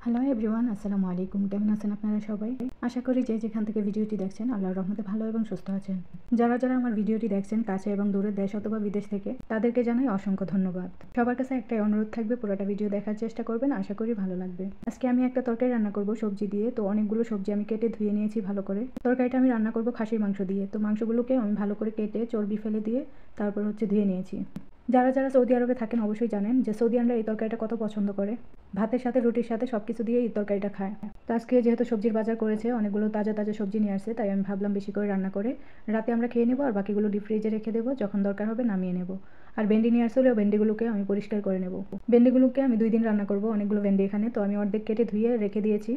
Hello everyone, আসসালামু আলাইকুম। কেমন আছেন আপনারা সবাই? আশা করি যে যেখান থেকে ভিডিওটি দেখছেন আল্লাহর রহমতে ভালো এবং সুস্থ আছেন। যারা যারা আমার ভিডিওটি দেখছেন কাছে এবং দূরের দেশ অথবা বিদেশ থেকে, তাদেরকে জানাই অসংখ্য ধন্যবাদ। সবার কাছে একটাই অনুরোধ থাকবে, পুরোটা ভিডিও দেখার চেষ্টা করবেন, আশা করি ভালো লাগবে। আজকে আমি একটা তরকারি রান্না করব সবজি দিয়ে। তো অনেকগুলো সবজি আমি কেটে ধুয়ে নিয়েছি ভালো করে। তরকারিটা আমি রান্না করব খাসির মাংস দিয়ে। তো মাংসগুলোকে আমি ভালো করে কেটে চর্বি ফেলে দিয়ে তারপর ধুয়ে নিয়েছি। যারা যারা সৌদি আরবে থাকেন অবশ্যই জানেন যে সৌদিয়ানরা এই তরকারিটা কত পছন্দ করে। ভাতের সাথে রুটির সাথে সব কিছু দিয়ে এই তরকারিটা খায়। তো আজকে যেহেতু সবজির বাজার করেছে, অনেকগুলো তাজা তাজা সবজি নিয়ে আসছে, তাই আমি ভাবলাম বেশি করে রান্না করে রাতে আমরা খেয়ে নেবো, আর বাকিগুলো ডিপ ফ্রিজে রেখে দেবো, যখন দরকার হবে নামিয়ে নেব। আর ভেন্ডি নিয়ে আসলেও ভেন্ডিগুলোকে আমি পরিষ্কার করে নেব। ভেন্ডিগুলোকে আমি 2 দিন রান্না করব, অনেকগুলো ভেন্ডি এখানে, তো আমি অর্ধেক কেটে ধুয়ে রেখে দিয়েছি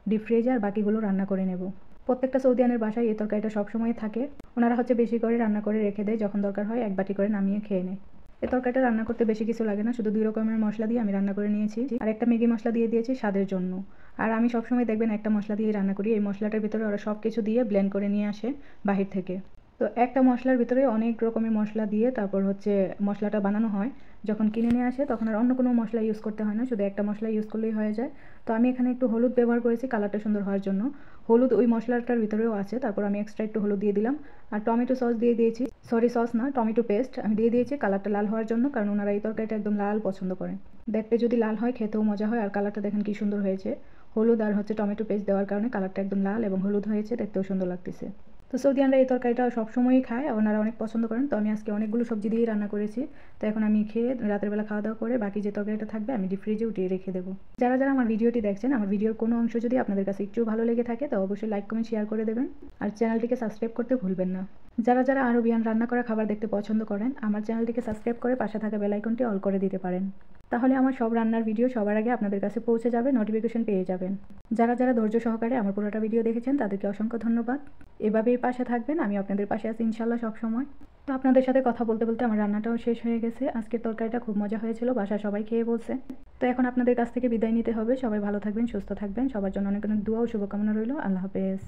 ডিপ ফ্রিজে, আর বাকিগুলো রান্না করে নেব। প্রত্যেকটা সৌদিয়ানের বাসায় এই তরকারিটা সবসময় থাকে। ওনারা বেশি করে রান্না করে রেখে দেয়, যখন দরকার হয় এক বাটি করে নামিয়ে খেয়ে নেয়। এই তরকারিটা রান্না করতে বেশি কিছু লাগে না, শুধু 2 রকমের মশলা দিয়ে আমি রান্না করে নিয়েছি, আর একটা ম্যাগি মশলা দিয়ে দিয়েছি স্বাদের জন্য। আর আমি সবসময় দেখবেন একটা মশলা দিয়েই রান্না করি। এই মশলাটার ভিতরে ওরা সব কিছু দিয়ে ব্লেন্ড করে নিয়ে আসে বাহির থেকে। তো একটা মশলার ভিতরে অনেক রকমের মশলা দিয়ে তারপর মশলাটা বানানো হয়। যখন কিনে নিয়ে আসে তখন আর অন্য কোনো মশলা ইউজ করতে হয় না, শুধু একটা মশলা ইউজ করলেই হয়ে যায়। তো আমি এখানে একটু হলুদ ব্যবহার করেছি কালারটা সুন্দর হওয়ার জন্য। হলুদ ওই মশলাটার ভিতরেও আছে, তারপর আমি এক্সট্রা একটু হলুদ দিয়ে দিলাম। আর টমেটো সস দিয়ে দিয়েছি, সরি সস না, টমেটো পেস্ট আমি দিয়ে দিয়েছি কালারটা লাল হওয়ার জন্য, কারণ ওনারা এই তরকারিটা একদম লাল পছন্দ করেন। দেখতে যদি লাল হয় খেতেও মজা হয়। আর কালারটা দেখেন কি সুন্দর হয়েছে। হলুদ আর টমেটো পেস্ট দেওয়ার কারণে কালারটা একদম লাল এবং হলুদ হয়েছে, দেখতেও সুন্দর লাগতেছে। তো সৌদিয়ানরা এই তরকারিটা সবসময়ই খায়, ওনারা অনেক পছন্দ করেন। তো আমি আজকে অনেকগুলো সবজি দিয়েই রান্না করেছি। তো এখন আমি খেয়ে রাতের বেলা খাওয়া দাওয়া করে বাকি যে তরকারিটা থাকবে আমি ডিপ ফ্রিজে উঠিয়ে রেখে দেবো। যারা যারা আমার ভিডিওটি দেখছেন, আমার ভিডিওর কোনো অংশ যদি আপনাদের কাছে একটু ভালো লেগে থাকে তো অবশ্যই লাইক কমেন্ট শেয়ার করে দেবেন, আর চ্যানেলটিকে সাবস্ক্রাইব করতে ভুলবেন না। যারা যারা আরবিয়ান রান্না করা খাবার দেখতে পছন্দ করেন, আমার চ্যানেলটিকে সাবস্ক্রাইব করে পাশে থাকা বেল আইকনটি অল করে দিতে পারেন। তাহলে আমার সব রান্নার ভিডিও সবার আগে আপনাদের কাছে পৌঁছে যাবে, নোটিফিকেশন পেয়ে যাবেন। যারা যারা ধৈর্য সহকারে আমার পুরোটা ভিডিও দেখেছেন তাদেরকে অসংখ্য ধন্যবাদ। এভাবেই পাশে থাকবেন, আমি আপনাদের পাশে আছি ইনশাল্লাহ সবসময়। তো আপনাদের সাথে কথা বলতে বলতে আমার রান্নাটাও শেষ হয়ে গেছে। আজকের তরকারিটা খুব মজা হয়েছিল, বাসায় সবাই খেয়ে বলছে। তো এখন আপনাদের কাছ থেকে বিদায় নিতে হবে। সবাই ভালো থাকবেন, সুস্থ থাকবেন, সবার জন্য অনেক অনেক দোয়া ও শুভকামনা রইল। আল্লাহ হাফেজ।